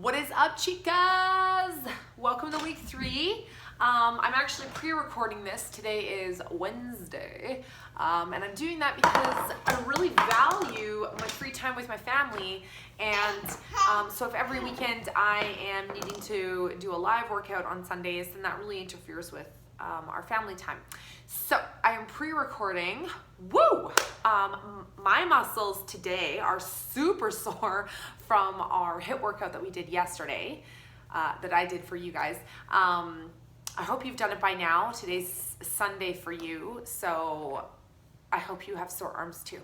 What is up, chicas? Welcome to week 3. I'm actually pre-recording this. Today is Wednesday, and I'm doing that because I really value my free time with my family, and so if every weekend I am needing to do a live workout on Sundays, then that really interferes with our family time. So I am pre-recording. Woo! My muscles today are super sore from our HIIT workout that we did yesterday, that I did for you guys. I hope you've done it by now. Today's Sunday for you, so I hope you have sore arms too.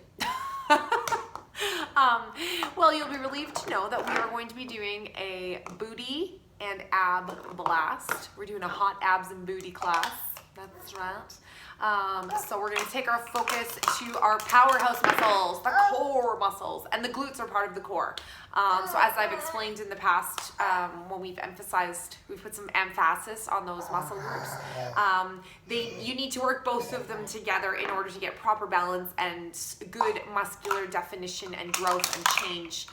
Well, you'll be relieved to know that we are going to be doing a booty and ab blast. We're doing a hot abs and booty class. That's right. So we're going to take our focus to our powerhouse muscles, the core muscles, and the glutes are part of the core. So as I've explained in the past, when we've put some emphasis on those muscle groups, you need to work both of them together in order to get proper balance and good muscular definition and growth and change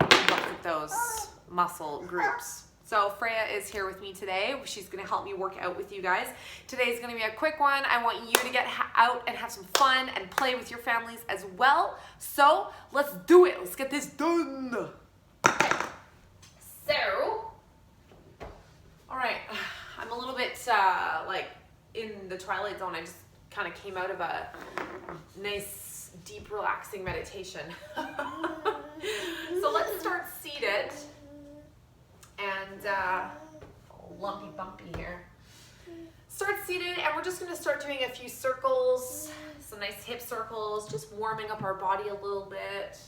in both of those muscle groups. So Freya is here with me today. She's going to help me work out with you guys. Today's going to be a quick one. I want you to get out and have some fun and play with your families as well. So let's do it. Let's get this done. Okay. So, all right. I'm a little bit like in the twilight zone. I just kind of came out of a nice, deep, relaxing meditation. So let's start seated. And lumpy bumpy here. Start seated, and we're just going to start doing a few circles, some nice hip circles, just warming up our body a little bit.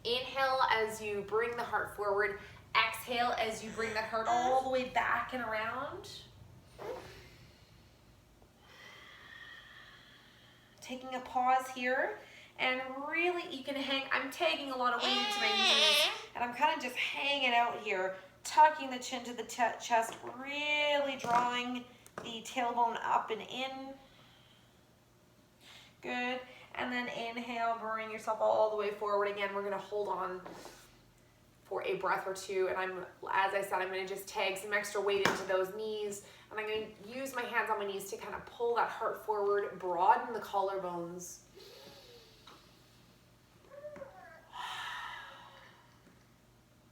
Inhale as you bring the heart forward. Exhale as you bring that heart all the way back and around. Taking a pause here. And really, you can hang, I'm taking a lot of weight into my knees, and I'm kind of just hanging out here, tucking the chin to the chest, really drawing the tailbone up and in. Good. And then inhale, bring yourself all the way forward. Again, we're going to hold on for a breath or two, and as I said, I'm going to just tag some extra weight into those knees, and I'm going to use my hands on my knees to kind of pull that heart forward, broaden the collarbones.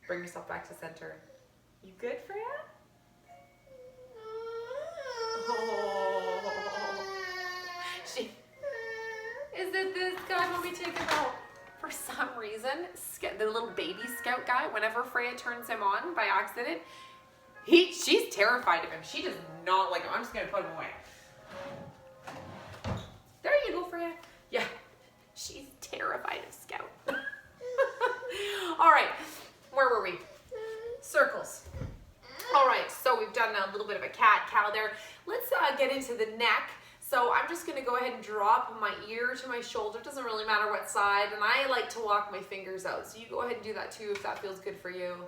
Bring yourself back to center. You good, Freya? Oh. Is it this guy when we take him out? For some reason, the little baby scout guy, whenever Freya turns him on by accident, she's terrified of him. She does not like him. I'm just going to put him away. There you go, Freya. Yeah, she's terrified of Scout. All right. Where were we? Circles. All right, so we've done a little bit of a cat-cow there. Let's get into the neck. So I'm just going to go ahead and drop my ear to my shoulder. It doesn't really matter what side, and I like to walk my fingers out. So you go ahead and do that too if that feels good for you.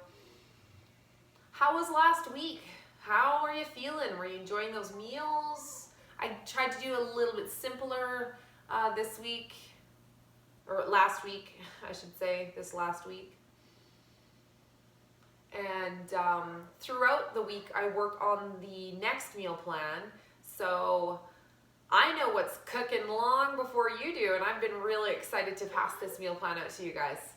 How was last week? How are you feeling? Were you enjoying those meals? I tried to do a little bit simpler this week, or last week, I should say, this last week. And throughout the week, I work on the next meal plan. So I know what's cooking long before you do, and I've been really excited to pass this meal plan out to you guys.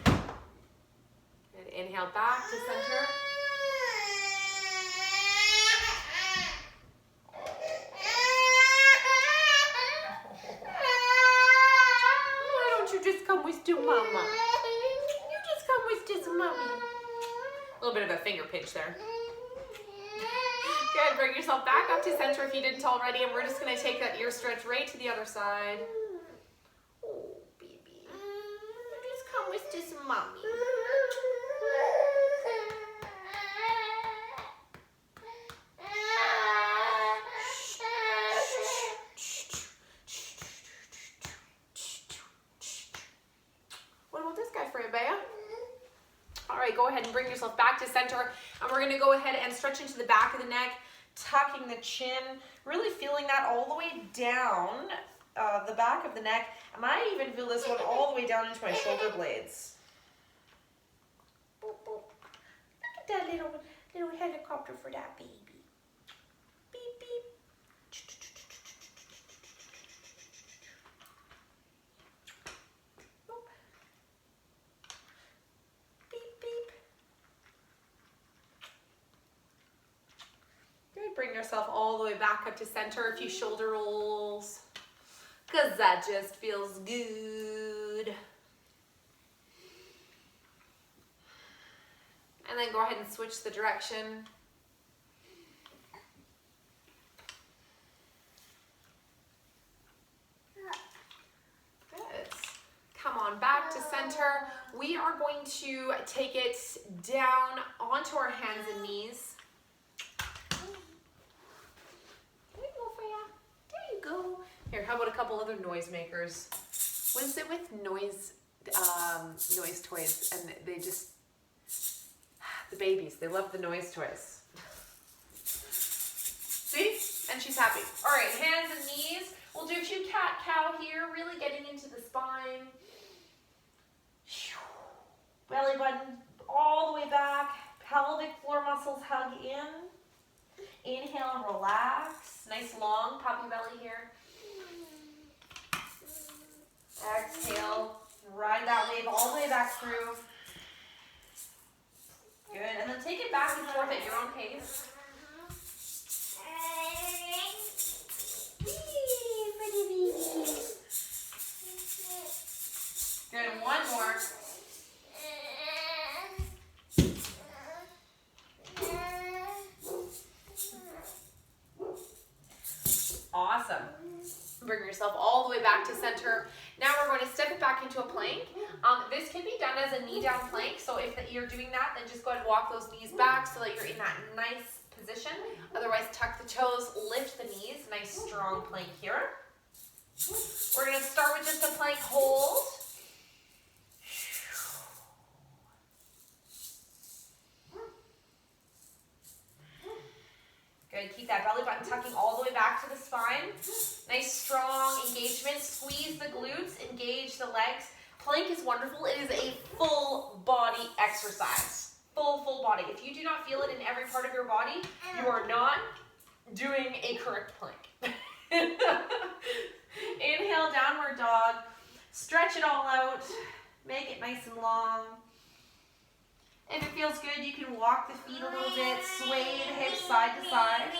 Good. Inhale back to center. Mama. You just come with this mommy. A little bit of a finger pinch there. Good, bring yourself back up to center if you didn't already, and we're just going to take that ear stretch right to the other side. Oh, baby. You just come with this mommy. Go ahead and bring yourself back to center, and we're going to go ahead and stretch into the back of the neck, tucking the chin, really feeling that all the way down the back of the neck. I might even feel this one all the way down into my shoulder blades. Boop, boop. Look at that little helicopter for that baby. Beep, beep. Boop. Beep, beep. Good. Bring yourself all the way back up to center. A few shoulder rolls, because that just feels good. And then go ahead and switch the direction. Good. Come on back to center. We are going to take it down onto our hands and knees. There you go, Freya. There you go. Here, how about a couple other noisemakers? What is it with noise toys? And they just, the babies, they love the noise toys. See? And she's happy. All right, hands and knees. We'll do a few cat-cow here, really getting into the spine. Belly button all the way back. Pelvic floor muscles hug in. Inhale and relax. Nice long puppy belly here. Exhale. Ride that wave all the way back through. Good. And then take it back and forth at your own pace. Good. One more. Awesome. Bring yourself all the way back to center. Now we're going to step it back into a plank. This can be done as a knee down plank. So if you're doing that, then just go ahead and walk those knees back so that you're in that nice position. Otherwise, tuck the toes, lift the knees. Nice strong plank here. We're going to start with just a plank hold. Good. Keep that belly button tucking all the way back to the spine. Nice strong engagement. Squeeze the glutes, engage the legs. Plank is wonderful. It is a full body exercise. Full body. If you do not feel it in every part of your body, you are not doing a correct plank. Inhale, downward dog. Stretch it all out. Make it nice and long. If it feels good, you can walk the feet a little bit, sway the hips side to side.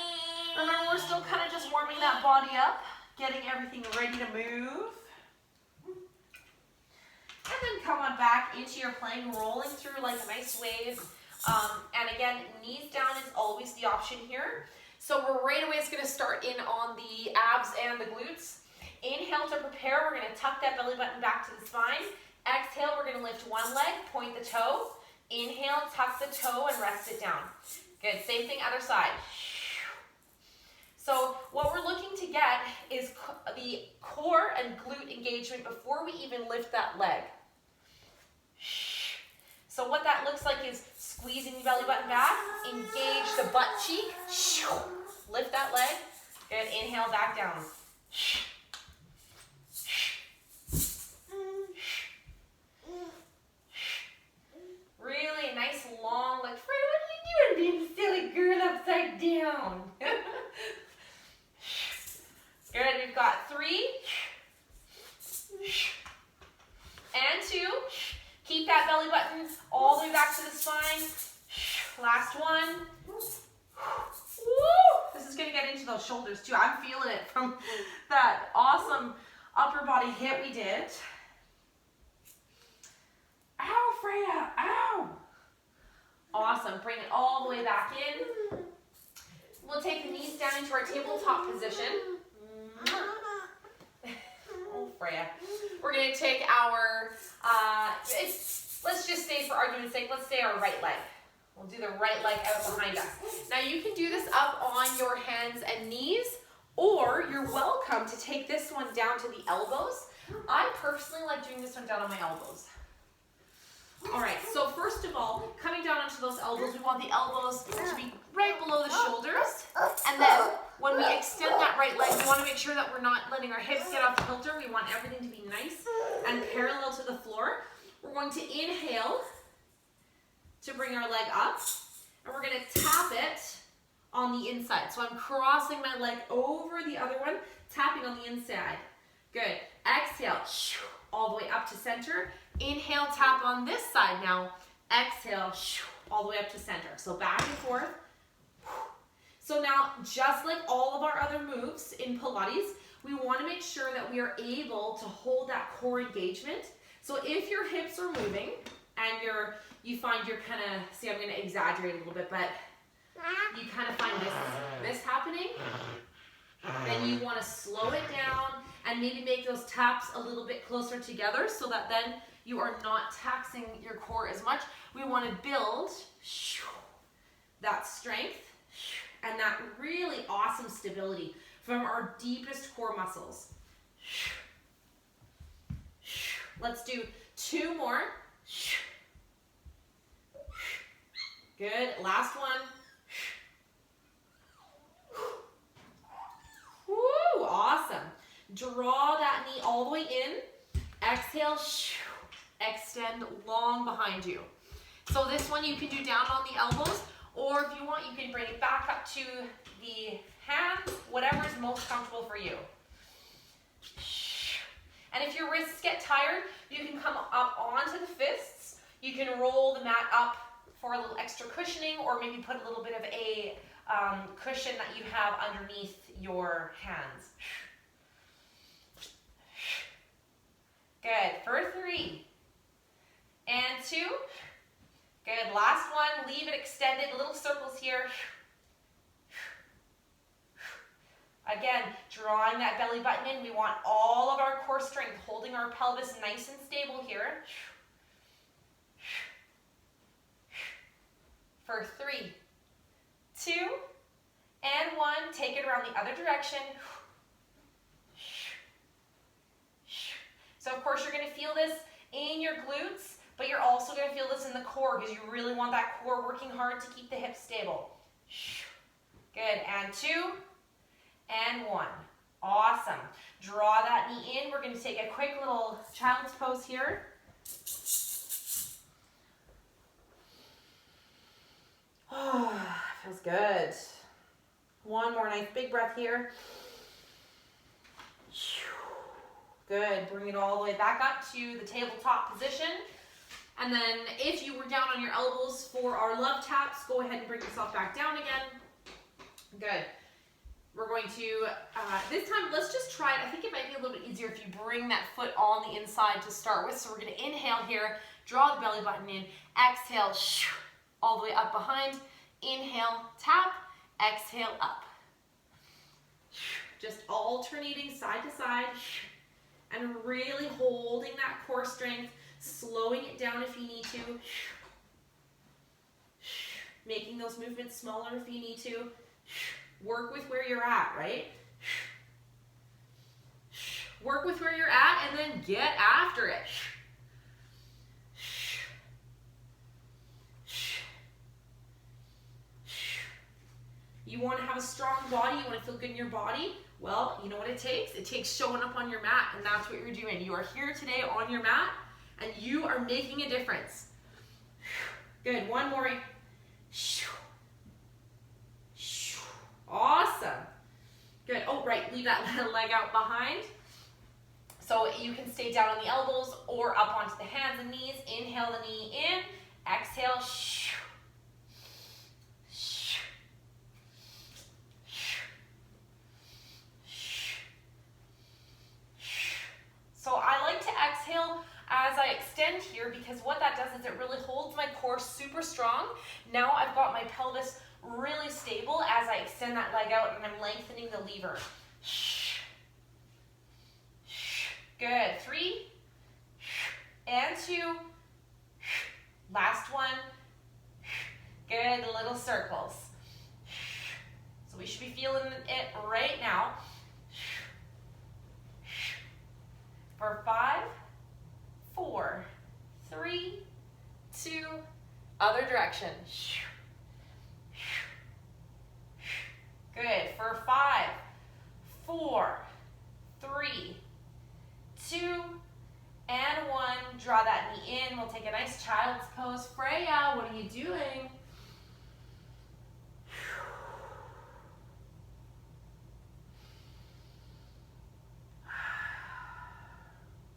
Remember, we're still kind of just warming that body up, getting everything ready to move. And then come on back into your plank, rolling through like a nice wave. And again, knees down is always the option here. So we're right away, it's going to start in on the abs and the glutes. Inhale to prepare. We're going to tuck that belly button back to the spine. Exhale, we're going to lift one leg, point the toe. Inhale, tuck the toe and rest it down. Good, same thing other side. So what we're looking to get is the core and glute engagement before we even lift that leg. So what that looks like is squeezing the belly button back, engage the butt cheek, lift that leg. Good, inhale back down. Really nice long, like, Freya, what are you doing being silly girl upside down? Good, we've got 3 and 2. Keep that belly button all the way back to the spine. Last one. Woo! This is gonna get into those shoulders too. I'm feeling it from that awesome upper body hit we did. Ow, Freya, ow. Awesome, bring it all the way back in. We'll take the knees down into our tabletop position. Oh, Freya. We're gonna take our, let's just say for argument's sake, let's say our right leg. We'll do the right leg out behind us. Now you can do this up on your hands and knees, or you're welcome to take this one down to the elbows. I personally like doing this one down on my elbows. All right, so first of all, coming down onto those elbows, we want the elbows to be right below the shoulders. And then when we extend that right leg, we want to make sure that we're not letting our hips get off kilter. We want everything to be nice and parallel to the floor. We're going to inhale to bring our leg up, and we're going to tap it on the inside. So I'm crossing my leg over the other one, tapping on the inside. Good. Exhale, all the way up to center. Inhale, tap on this side now. Exhale, all the way up to center. So back and forth. So now, just like all of our other moves in Pilates, we want to make sure that we are able to hold that core engagement. So if your hips are moving and you find you're kind of, see, I'm going to exaggerate a little bit, but you kind of find this happening, then you want to slow it down and maybe make those taps a little bit closer together so that then you are not taxing your core as much. We want to build that strength and that really awesome stability from our deepest core muscles. Let's do 2 more. Good, last one. Woo, awesome. Draw that knee all the way in. Exhale, extend long behind you. So this one you can do down on the elbows, or if you want, you can bring it back up to the hands, whatever is most comfortable for you. And if your wrists get tired, you can come up onto the fists. You can roll the mat up for a little extra cushioning, or maybe put a little bit of a cushion that you have underneath your hands. Good, for 3 and 2. Good, last one, leave it extended, little circles here. Again, drawing that belly button in, we want all of our core strength, holding our pelvis nice and stable here. For 3, 2, and 1, take it around the other direction. So of course you're going to feel this in your glutes, but you're also going to feel this in the core because you really want that core working hard to keep the hips stable. Good, and 2, and 1. Awesome. Draw that knee in. We're going to take a quick little child's pose here. Oh, feels good. One more nice big breath here. Good. Bring it all the way back up to the tabletop position. And then if you were down on your elbows for our love taps, go ahead and bring yourself back down again. Good. We're going to, this time, let's just try it. I think it might be a little bit easier if you bring that foot on the inside to start with. So we're going to inhale here, draw the belly button in, exhale, all the way up behind. Inhale, tap, exhale, up. Just alternating side to side and really holding that core strength, slowing it down if you need to. Making those movements smaller if you need to. Work with where you're at, right? Work with where you're at and then get after it. You want to have a strong body, you want to feel good in your body? Well, you know what it takes? It takes showing up on your mat, and that's what you're doing. You are here today on your mat, and you are making a difference. Good, one more. Awesome. Good, oh right, leave that leg out behind. So you can stay down on the elbows or up onto the hands and knees. Inhale the knee in, exhale, So I like to exhale as I extend here because what that does is it really holds my core super strong. Now I've got my pelvis really stable as I extend that leg out and I'm lengthening the lever. Good, 3 and 2. Last one. Good, little circles. So we should be feeling it right now. For 5, 4, 3, direction. Good. For 5, 4, 3, 2, and 1. Draw that knee in. We'll take a nice child's pose. Freya, what are you doing?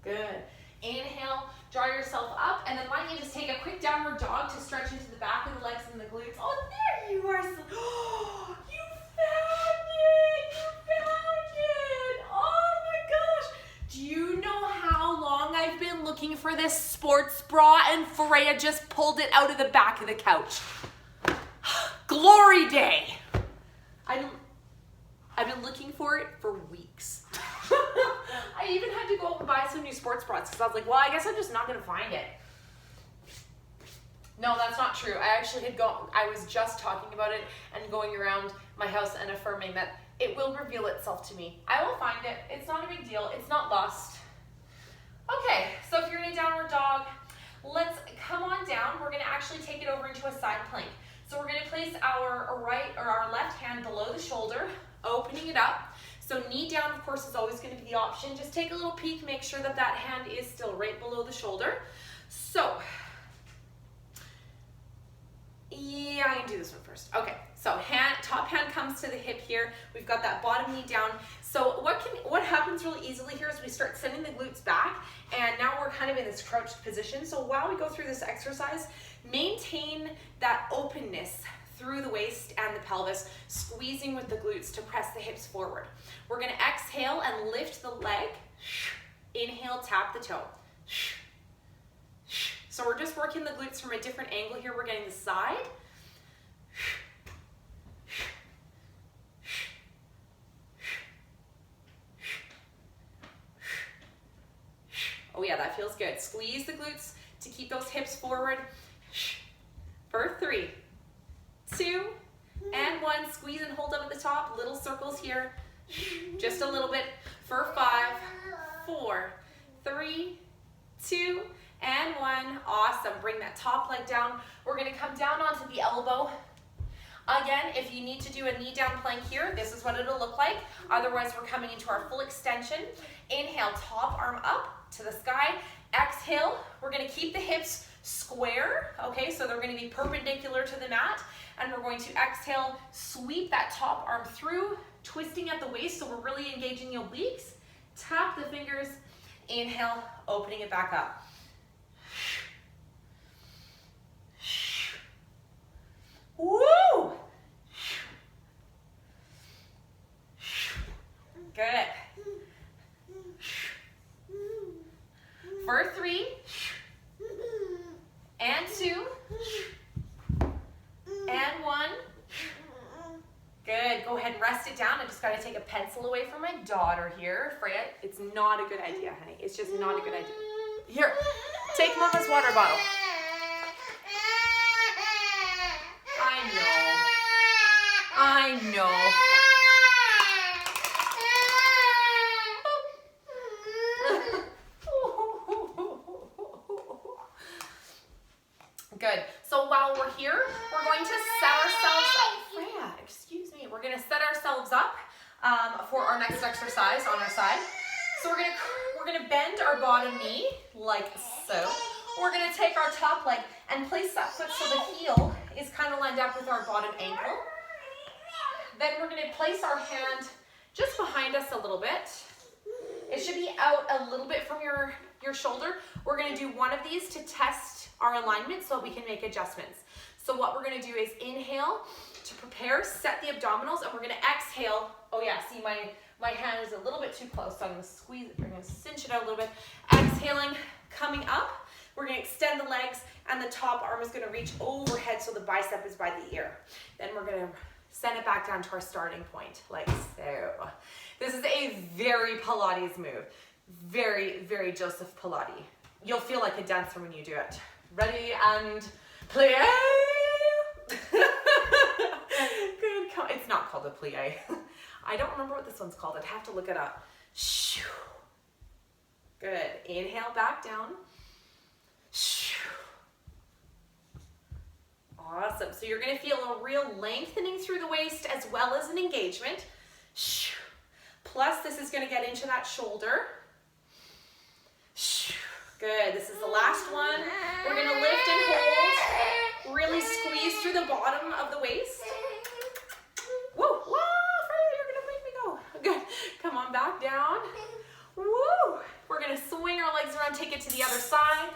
Good. Inhale, draw yourself up, and then why don't you just take a quick downward dog to stretch into the back of the legs and the glutes. Oh, there you are. Oh, you found it. You found it. Oh my gosh. Do you know how long I've been looking for this sports bra, and Freya just pulled it out of the back of the couch? Glory day. I've been looking for it for weeks. I even had to go out and buy some new sports bras because I was like, well, I guess I'm just not going to find it. No, that's not true. I was just talking about it and going around my house and affirming that it will reveal itself to me. I will find it. It's not a big deal. It's not lost. Okay, so if you're in a downward dog, let's come on down. We're going to actually take it over into a side plank. So we're going to place our left hand below the shoulder, opening it up. So knee down, of course, is always going to be the option. Just take a little peek, make sure that that hand is still right below the shoulder. So, yeah, I can do this one first. Okay, so top hand comes to the hip here. We've got that bottom knee down. So what happens really easily here is we start sending the glutes back, and now we're kind of in this crouched position. So while we go through this exercise, maintain that openness through the waist and the pelvis, squeezing with the glutes to press the hips forward. We're going to exhale and lift the leg. Inhale, tap the toe. So we're just working the glutes from a different angle here. We're getting the side. Oh yeah, that feels good. Squeeze the glutes to keep those hips forward. For 3, 2, and 1. Squeeze and hold up at the top. Little circles here. Just a little bit. For 5, 4, 3, 2, and 1. Awesome. Bring that top leg down. We're going to come down onto the elbow. Again, if you need to do a knee down plank here, this is what it'll look like. Otherwise, we're coming into our full extension. Inhale, top arm up to the sky. Exhale, we're going to keep the hips square. Okay, so they're going to be perpendicular to the mat. And we're going to exhale, sweep that top arm through, twisting at the waist, so we're really engaging the obliques. Tap the fingers. Inhale, opening it back up. Woo! Good. For 3, and 2, and 1. Good. Go ahead and rest it down. I just got to take a pencil away from my daughter here. Freya, it's not a good idea, honey. It's just not a good idea. Here, take Mama's water bottle. I know. Good. So while we're here, we're going to set ourselves up. Freya, excuse me. We're going to set ourselves up for our next exercise on our side. So we're gonna bend our bottom knee like so. We're gonna take our top leg and place that foot so the heel is kind of lined up with our bottom ankle. Then we're gonna place our hand just behind us a little bit. It should be out a little bit from your shoulder. We're gonna do one of these to test our alignment so we can make adjustments. So what we're gonna do is inhale to prepare, set the abdominals, and we're gonna exhale. Oh yeah, see my hand is a little bit too close, so I'm gonna squeeze it, we're gonna cinch it out a little bit. Exhaling, coming up, we're gonna extend the legs, and the top arm is gonna reach overhead so the bicep is by the ear. Then we're gonna send it back down to our starting point, like so. This is a very Pilates move. Very, very Joseph Pilates. You'll feel like a dancer when you do it. Ready and plie. Good. It's not called a plie. I don't remember what this one's called. I'd have to look it up. Good. Inhale back down. Awesome. So you're going to feel a real lengthening through the waist as well as an engagement. Plus, this is going to get into that shoulder. Good. This is the last one. We're going to lift and hold. Really squeeze through the bottom of the waist. Woo! Whoa, Freya, you're going to make me go. Good. Come on back down. Woo! We're going to swing our legs around, take it to the other side.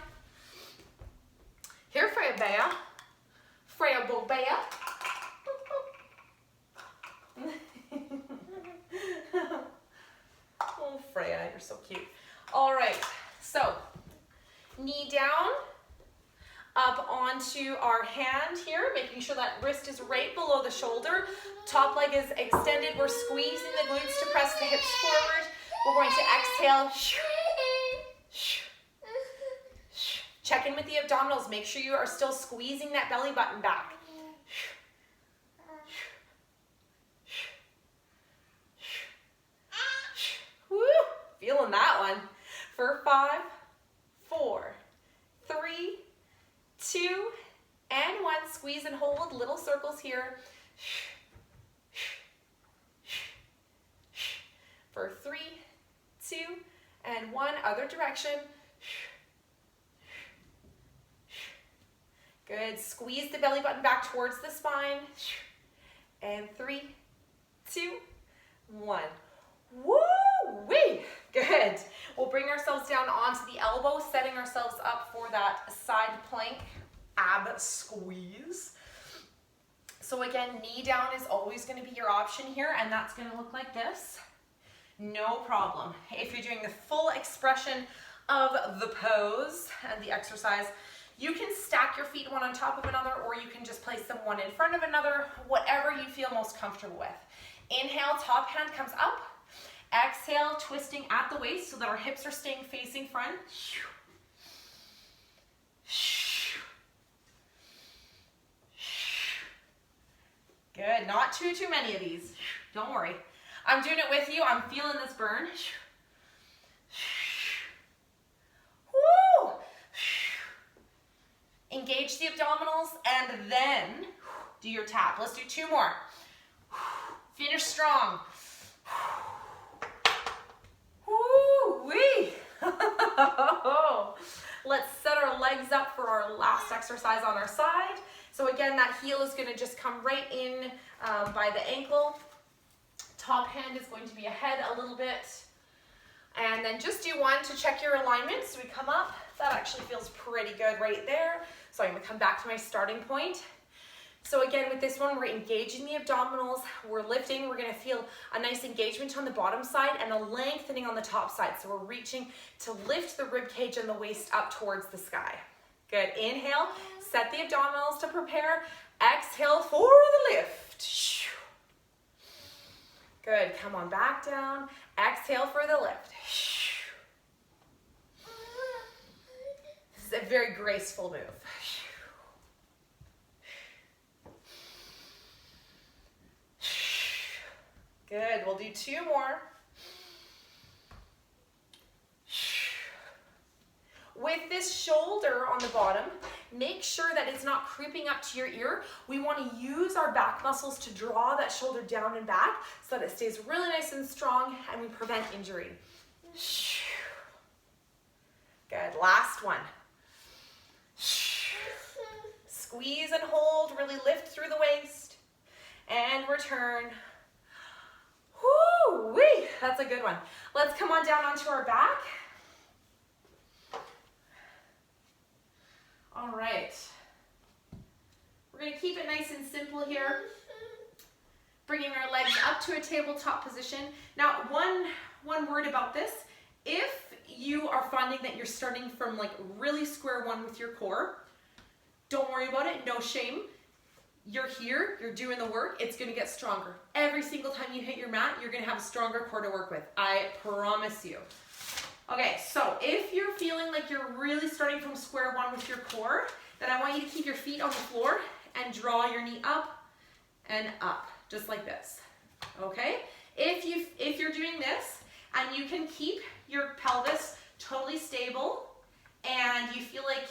Here, Freya Bea. Freya Bea. Oh, Freya, you're so cute. All right, so knee down, up onto our hand here, making sure that wrist is right below the shoulder. Top leg is extended. We're squeezing the glutes to press the hips forward. We're going to exhale. Check in with the abdominals. Make sure you are still squeezing that belly button back. Woo! Feeling that one. For 5, 4, 3, 2, and 1. Squeeze and hold. Little circles here. For 3, 2, and 1. Other direction. Good. Squeeze the belly button back towards the spine. And 3, 2, 1. Woo-wee! Good. We'll bring ourselves down onto the elbow, setting ourselves up for that side plank ab squeeze. So again, knee down is always going to be your option here, and that's going to look like this. No problem. If you're doing the full expression of the pose and the exercise, you can stack your feet one on top of another, or you can just place them one in front of another, whatever you feel most comfortable with. Inhale, top hand comes up. Exhale, twisting at the waist so that our hips are staying facing front. Good, not too many of these. Don't worry. I'm doing it with you. I'm feeling this burn. Woo! Engage the abdominals and then do your tap. Let's do 2 more. Finish strong. Woo-wee! Let's set our legs up for our last exercise on our side. So again, that heel is going to just come right in by the ankle. Top hand is going to be ahead a little bit. And then just do 1 to check your alignment. So we come up. That actually feels pretty good right there. So I'm going to come back to my starting point. So again, with this one, we're engaging the abdominals, we're lifting, we're gonna feel a nice engagement on the bottom side and a lengthening on the top side. So we're reaching to lift the rib cage and the waist up towards the sky. Good, inhale, set the abdominals to prepare. Exhale for the lift. Good, come on back down. Exhale for the lift. This is a very graceful move. Good, we'll do 2 more. With this shoulder on the bottom, make sure that it's not creeping up to your ear. We want to use our back muscles to draw that shoulder down and back so that it stays really nice and strong and we prevent injury. Good, last one. Squeeze and hold, really lift through the waist and return. Woo-wee! That's a good one. Let's come on down onto our back. All right. We're going to keep it nice and simple here. Bringing our legs up to a tabletop position. Now, one word about this. If you are finding that you're starting from like really square one with your core, don't worry about it. No shame. You're here, you're doing the work, it's gonna get stronger. Every single time you hit your mat, you're gonna have a stronger core to work with. I promise you. Okay, so if you're feeling like you're really starting from square one with your core, then I want you to keep your feet on the floor and draw your knee up and up, just like this, okay? If you're doing this and you can keep your pelvis totally stable and you feel like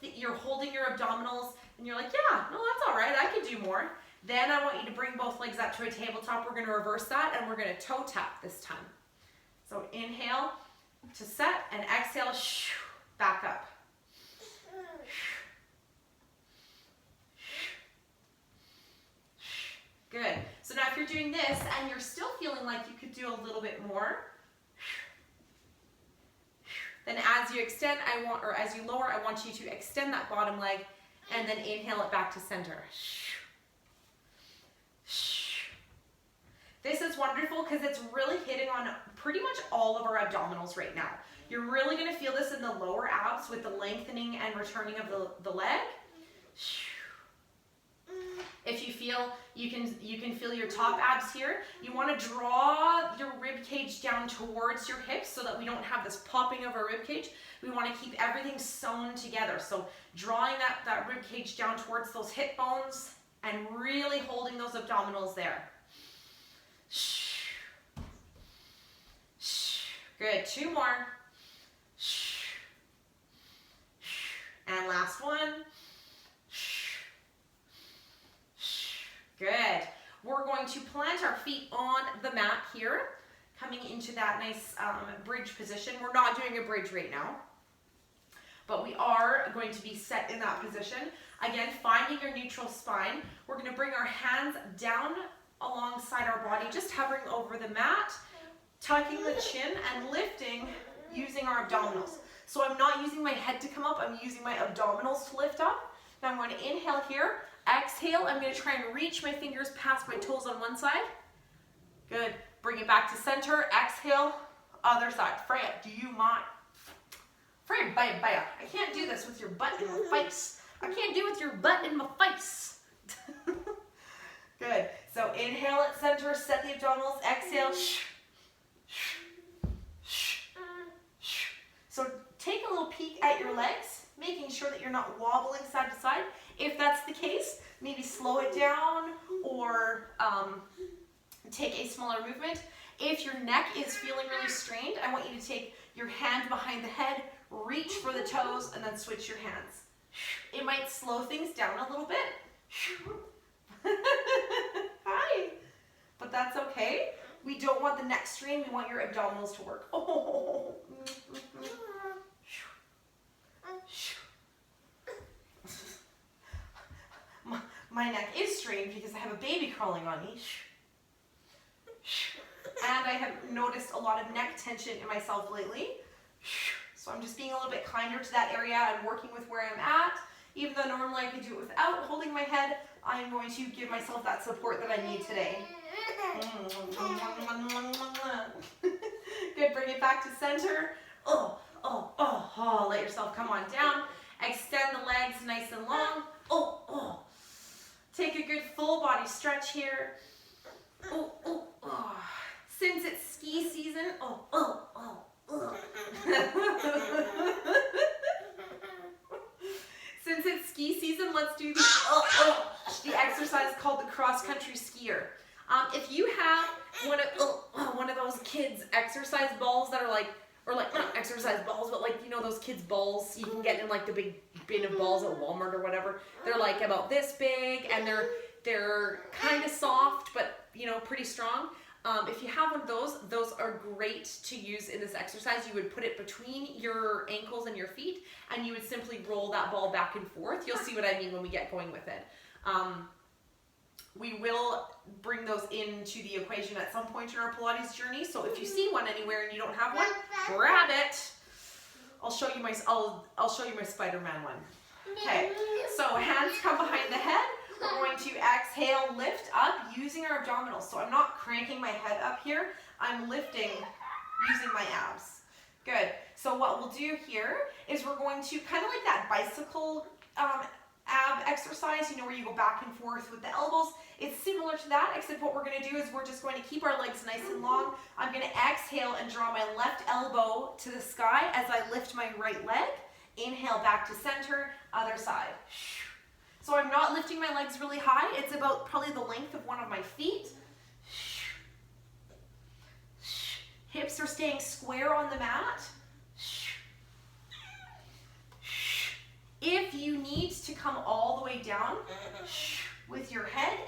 you're holding your abdominals and you're like, yeah, no, that's all right, I can do more. Then I want you to bring both legs up to a tabletop. We're going to reverse that, and we're going to toe tap this time. So inhale to set, and exhale, back up. Good. So now if you're doing this and you're still feeling like you could do a little bit more, then as you extend, as you lower, I want you to extend that bottom leg and then inhale it back to center. This is wonderful because it's really hitting on pretty much all of our abdominals right now. You're really going to feel this in the lower abs with the lengthening and returning of the leg. If you feel, you can feel your top abs here. You want to draw your rib cage down towards your hips so that we don't have this popping of our rib cage. We want to keep everything sewn together. So drawing that rib cage down towards those hip bones and really holding those abdominals there. Good, 2 more. And last one. Good. We're going to plant our feet on the mat here, coming into that nice bridge position. We're not doing a bridge right now, but we are going to be set in that position. Again, finding your neutral spine. We're going to bring our hands down alongside our body, just hovering over the mat, tucking the chin and lifting using our abdominals. So I'm not using my head to come up, I'm using my abdominals to lift up. Now I'm going to inhale here, exhale, I'm going to try and reach my fingers past my toes on one side. Good, bring it back to center, exhale, other side. Freya, do you mind? Freya, baya, I can't do this with your butt in my face. I can't do it with your butt in my face. Good, so inhale at center, set the abdominals, exhale, so take a little peek at your legs, making sure that you're not wobbling side to side. If that's the case, maybe slow it down or take a smaller movement. If your neck is feeling really strained, I want you to take your hand behind the head, reach for the toes, and then switch your hands. It might slow things down a little bit. Hi. But that's okay. We don't want the neck strain, we want your abdominals to work. Oh. My neck is strained because I have a baby crawling on me. And I have noticed a lot of neck tension in myself lately. So I'm just being a little bit kinder to that area and working with where I'm at. Even though normally I could do it without holding my head, I am going to give myself that support that I need today. Good, bring it back to center. Let yourself come on down. Extend the legs nice and long. Take a good full body stretch here. Since it's ski season, since it's ski season, let's do the exercise called the cross-country skier. If you have one of those kids' exercise balls that are like, or like not exercise balls, but like, you know, those kids' balls you can get in like the big bin of balls at Walmart or whatever. They're like about this big and they're kind of soft, but you know, pretty strong. If you have one of those are great to use in this exercise. You would put it between your ankles and your feet, and you would simply roll that ball back and forth. You'll see what I mean when we get going with it. We will bring those into the equation at some point in our Pilates journey. So if you see one anywhere and you don't have one, grab it. I'll show you my Spider-Man one. Okay, so hands come behind the head. We're going to exhale, lift up using our abdominals. So I'm not cranking my head up here. I'm lifting using my abs. Good. So what we'll do here is we're going to kind of like that bicycle ab exercise, you know, where you go back and forth with the elbows. It's similar to that, except what we're going to do is we're just going to keep our legs nice and long. I'm going to exhale and draw my left elbow to the sky as I lift my right leg. Inhale back to center, other side. So I'm not lifting my legs really high. It's about probably the length of one of my feet. Hips are staying square on the mat. If you need to come all the way down with your head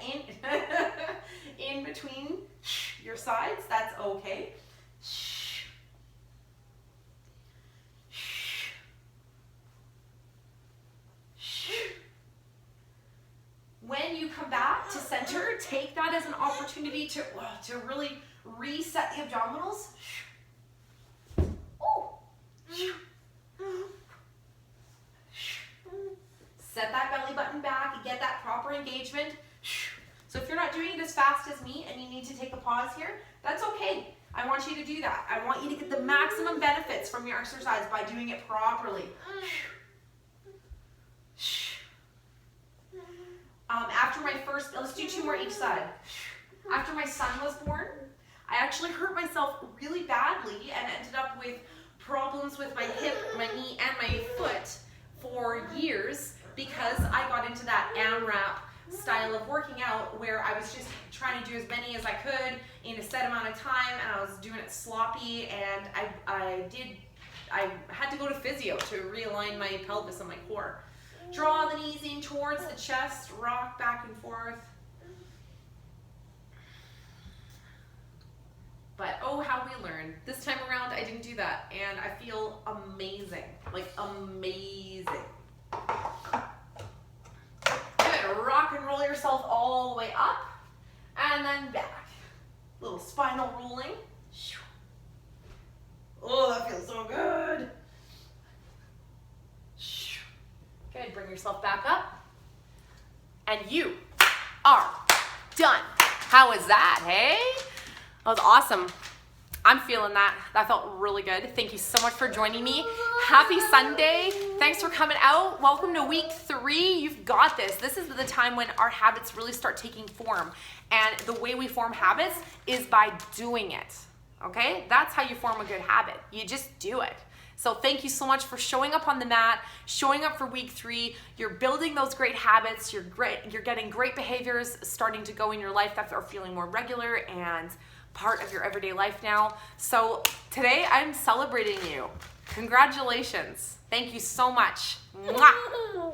in between your sides, that's okay. When you come back to center, take that as an opportunity to really reset the abdominals. Set that belly button back and get that proper engagement. So if you're not doing it as fast as me and you need to take a pause here, that's okay. I want you to do that. I want you to get the maximum benefits from your exercise by doing it properly. After my first, let's do 2 more each side. After my son was born, I actually hurt myself really badly and ended up with problems with my hip, my knee, and my foot for years because I got into that AMRAP style of working out where I was just trying to do as many as I could in a set amount of time, and I was doing it sloppy, and I had to go to physio to realign my pelvis and my core. Draw the knees in towards the chest, rock back and forth. But oh, how we learn. This time around, I didn't do that, and I feel amazing, like amazing. Good, rock and roll yourself all the way up, and then back. Little spinal rolling. Oh, that feels so good. Good, bring yourself back up. And you are done. How was that, hey? That was awesome. I'm feeling that. That felt really good. Thank you so much for joining me. Happy Sunday. Thanks for coming out. Welcome to week 3. You've got this. This is the time when our habits really start taking form. And the way we form habits is by doing it. Okay? That's how you form a good habit. You just do it. So thank you so much for showing up on the mat, showing up for week 3. You're building those great habits. You're getting great behaviors starting to go in your life that are feeling more regular and part of your everyday life now. So today I'm celebrating you. Congratulations. Thank you so much. Mwah.